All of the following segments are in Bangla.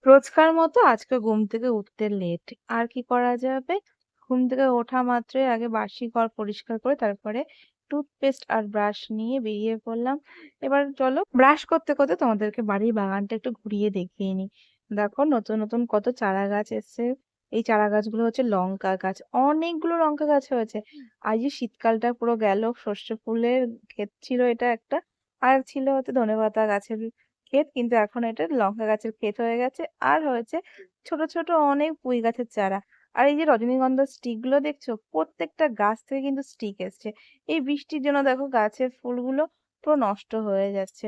রোজকার মতো আজকে ঘুম থেকে উঠতে লেট। আর কি করা যাবে? ঘুম থেকে ওঠা মাত্রই আগে বাসি ঘর পরিষ্কার করে তারপরে টুথপেস্ট আর ব্রাশ নিয়ে বেরিয়ে পড়লাম। এবার চলো ব্রাশ করতে, করতে তোমাদেরকে বাড়ির বাগানটা একটু ঘুরিয়ে দেখিয়ে নিই। দেখো নতুন, নতুন কত চারা গাছ এসছে। এই চারা গাছগুলো হচ্ছে লঙ্কা গাছ। অনেকগুলো লঙ্কা গাছ হয়েছে। আর এই শীতকালটা পুরো গেল। সর্ষে ফুলের ক্ষেত ছিল এটা একটা। আর ছিল হচ্ছে ধনেপাতা গাছের ক্ষেত, কিন্তু এখন এটা লঙ্কা গাছের ক্ষেত হয়ে গেছে। আর হয়েছে ছোট ছোট অনেক পুঁই গাছের চারা। আর এই যে রজনীগন্ধার স্টিক গুলো দেখছো, প্রত্যেকটা গাছ থেকে কিন্তু স্টিক এসছে। এই বৃষ্টির জন্য দেখো গাছের ফুলগুলো পুরো নষ্ট হয়ে যাচ্ছে।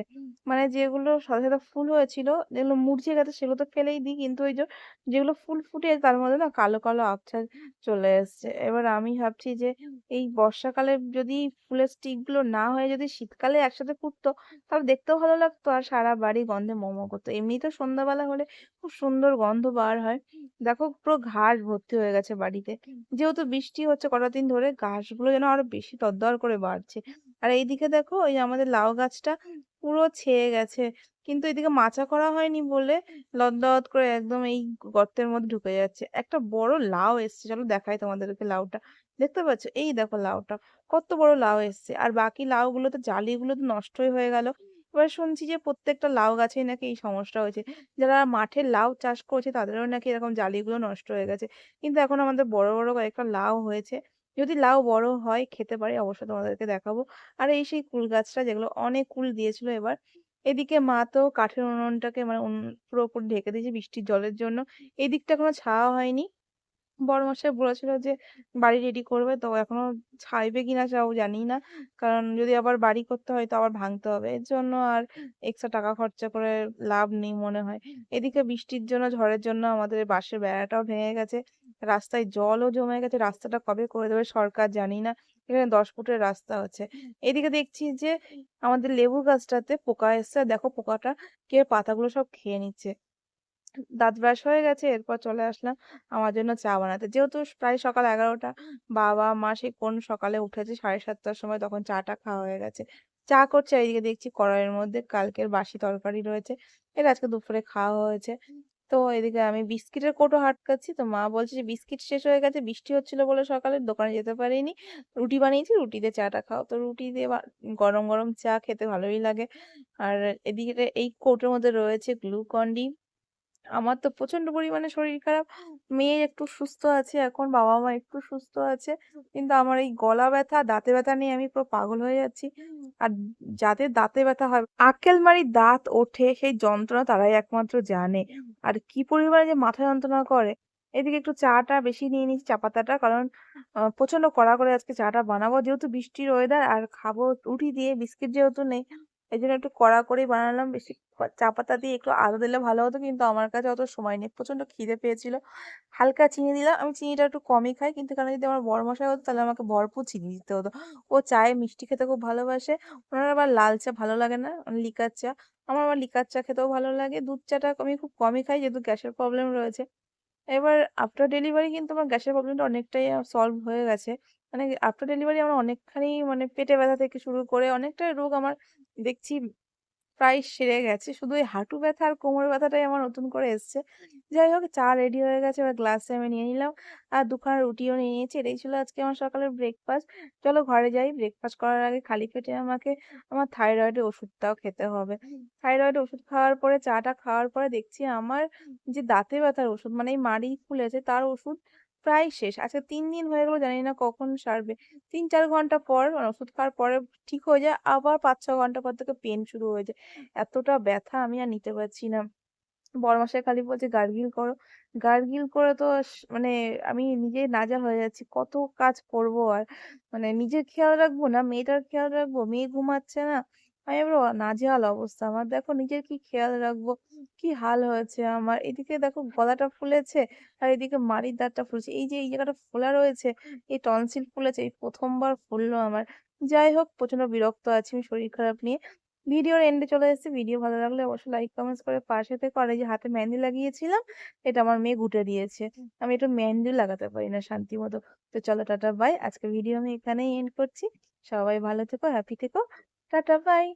মানে যেগুলো সাদা সাদা ফুল হয়েছিল, যেগুলো মুরঝে গেছে সেগুলো তো ফেলেই দিই, কিন্তু ওই যে যেগুলো ফুল ফুটে তার মধ্যে না কালো কালো আবছা চলে এসছে। এবার আমি ভাবছি যে এই বর্ষাকালে যদি ফুলের স্টিক গুলো না হয়ে যদি শীতকালে একসাথে ফুটতো, তাহলে দেখতেও ভালো লাগতো আর সারা বাড়ি গন্ধে মোমো করতো। এমনিই তো সন্ধ্যাবেলা হলে খুব সুন্দর গন্ধ বার হয়। দেখো পুরো ঘাস ভর্তি হয়ে গেছে বাড়িতে। যেহেতু বৃষ্টি হচ্ছে কটা দিন ধরে, ঘাসগুলো যেন আরো বেশি দরদর করে বাড়ছে। আর এইদিকে দেখো ওই যে আমাদের লাউ গাছটা পুরো ছেয়ে গেছে, কিন্তু এদিকে মাচা করা হয়নি বলে লদলদ করে একদম এই গর্তের মধ্যে ঢুকে যাচ্ছে। একটা বড় লাউ এসছে, চলো দেখাই তোমাদেরকে লাউটা। দেখতে পাচ্ছ? এই দেখো লাউটা কত বড় লাউ এসছে। আর বাকি লাউগুলো তো জালিগুলো তো নষ্টই হয়ে গেল। এবার শুনছি যে প্রত্যেকটা লাউ গাছেই নাকি এই সমস্যা হয়েছে। যারা মাঠে লাউ চাষ করছে তাদেরও নাকি এরকম জালিগুলো নষ্ট হয়ে গেছে। কিন্তু এখন আমাদের বড় বড় কয়েকটা লাউ হয়েছে। যদি লাউ বড় হয় খেতে পারি অবশ্যই তোমাদেরকে দেখাবো। আর এই সেই কুল গাছটা যেগুলো অনেক কুল দিয়েছিল এবার। এদিকে মা তো কাঠের উনুনটাকে মানে পুরোপুরি ঢেকে দিয়েছে বৃষ্টির জলের জন্য। এদিকটা এখনো ছাওয়া হয়নি। বড়মশাই বলেছিল যে বাড়ি রেডি করবে, তো এখনো ছাইবে কিনা তাও জানি না। কারণ যদি আবার বাড়ি করতে হয় তো আবার ভাঙতে হবে, এর জন্য আর এক্সট্রা টাকা খরচা করে লাভ নেই মনে হয়। এদিকে বৃষ্টির জন্য ঝড়ের জন্য আমাদের বাঁশের বেড়াটাও ভেঙে গেছে। রাস্তায় জলও জমে গেছে, রাস্তাটা কবে করে দেবে সরকার জানি না। এখানে 10 ফুটের রাস্তা হচ্ছে। এদিকে দেখছি যে আমাদের লেবু গাছটাতে পোকা এসছে, আর দেখো পোকাটা কে পাতাগুলো সব খেয়ে নিচ্ছে। দাঁত ব্রাশ হয়ে গেছে, এরপর চলে আসলাম আমার জন্য চা বানাতে। যেহেতু প্রায় সকাল 11টা, বাবা মা সেই কোন সকালে উঠেছে 7:30টার সময়, তখন চাটা খাওয়া হয়ে গেছে। চা করছে, এইদিকে দেখছি কড়াইয়ের মধ্যে কালকের বাসি তরকারি রয়েছে, এটা আজকে দুপুরে খাওয়া হয়েছে। তো এদিকে আমি বিস্কিটের কৌটো হাটকাচ্ছি, তো মা বলছে যে বিস্কিট শেষ হয়ে গেছে, বৃষ্টি হচ্ছিল বলে সকালে দোকানে যেতে পারিনি। রুটি বানিয়েছি, রুটি দিয়ে চাটা খাও। তো রুটি দিয়ে গরম গরম চা খেতে ভালোই লাগে। আর এদিকে এই কৌটোর মধ্যে রয়েছে গ্লুকন ডি। আমার তো প্রচন্ড পরিমাণে শরীর খারাপ। মেয়ে একটু সুস্থ আছে এখন, বাবা মা একটু সুস্থ আছে, কিন্তু আমার এই গলা ব্যথা দাঁতে ব্যথা নিয়ে আমি পুরো পাগল হয়ে যাচ্ছি। আর যাদের দাঁতে ব্যথা হয়, আক্কেল মারি দাঁত ওঠে, সেই যন্ত্রণা তারাই একমাত্র জানে। আর কি পরিমাণে যে মাথা যন্ত্রণা করে। এদিকে একটু চাটা বেশি নিয়ে নিচ্ছি, চা পাতাটা, কারণ প্রচন্ড কড়া করে আজকে চাটা বানাবো, যেহেতু বৃষ্টির ওয়েদার। আর খাবো রুটি দিয়ে, বিস্কিট যেহেতু নেই, এই জন্য একটু কড়া করেই বানালাম। বেশি চা পাতা দিয়ে একটু আদা দিলে ভালো হতো, কিন্তু আমার কাছে অত সময় নেই, প্রচন্ড খিদে পেয়েছিল। হালকা চিনি দিলাম, আমি চিনিটা একটু কমই খাই, কিন্তু কারণ যদি আমার বড় মশাই হতো তাহলে আমাকে ভরপুর চিনি দিতে হতো। ও চায়ে মিষ্টি খেতে খুব ভালোবাসে। ওনার আবার লাল চা ভালো লাগে না, লিকার চা। আমার আবার লিকার চা খেতেও ভালো লাগে। দুধ চাটা আমি খুব কমই খাই, যেহেতু গ্যাসের প্রবলেম রয়েছে। এবার আফটার ডেলিভারি কিন্তু আমার গ্যাসের প্রবলেমটা অনেকটাই সলভ হয়ে গেছে। মানে আফটার ডেলিভারি আমার অনেকখানি, মানে পেটে ব্যথা থেকে শুরু করে অনেকটাই রোগ আমার দেখছি প্রায় সেরে গেছে। শুধু এই হাঁটু ব্যথা আর কোমর ব্যথাটাই আমার নতুন করে এসছে। যাই হোক, চা রেডি হয়ে গেছে, এবার গ্লাসে আমি নিয়ে নিলাম। আর দুখানা রুটিও নিয়ে নিয়েছি। এটাই ছিল আজকে আমার সকালের ব্রেকফাস্ট। চলো ঘরে যাই, ব্রেকফাস্ট করার আগে খালি পেটে আমাকে আমার থাইরয়েডের ওষুধটাও খেতে হবে। থাইরয়েডের ওষুধ খাওয়ার পরে, চাটা খাওয়ার পরে দেখছি আমার যে দাঁতে ব্যথার ওষুধ, মানে এই মাড়ি ফুলেছে তার ওষুধ প্রায় শেষ। আচ্ছা 3 দিন হয়ে গেল, জানি না কখন সারবে। 3-4 ঘন্টা পর মানে ওষুধ খাওয়ার পরে ঠিক হয়ে যায়, আবার 5-6 ঘন্টা পর থেকে পেন শুরু হয়ে যায়। এতটা ব্যথা আমি আর নিতে পারছি না। বড়মশাই খালি বলছে গার্গিল করো। গার্গিল করে তো মানে আমি নিজেই নাজেহাল হয়ে যাচ্ছি। কত কাজ করব আর, মানে নিজের খেয়াল রাখবো না মেয়েটার খেয়াল রাখবো, মেয়ে ঘুমাচ্ছে না। আমি পুরো নাজেহাল অবস্থা আমার। দেখো নিজের কি খেয়াল রাখবো, কি হাল হয়েছে আমার। এদিকে দেখো গলাটা ফুলেছে, আর এদিকে মাড়ির দাঁতটা ফুলছে। এই যে এই জায়গাটা ফোলা রয়েছে, এই টনসিল ফুলেছে, এই প্রথমবার ফুললো আমার। যাই হোক, প্রচন্ড বিরক্ত আছি আমি শরীর খারাপ নিয়ে। ভিডিওর এন্ডে চলে এসেছি। ভিডিও ভালো লাগলে অবশ্যই লাইক কমেন্টস করে পাশে থেকো। আর এই যে হাতে মেহেন্দি লাগিয়েছিলাম, এটা আমার মেয়ে ঘুঁটে দিয়েছে। আমি একটু মেহেন্দিও লাগাতে পারি না শান্তি মতো। তো চলো টাটা বাই, আজকে ভিডিও আমি এখানেই এন্ড করছি। সবাই ভালো থেকো, হ্যাপি থেকো। Tata bye.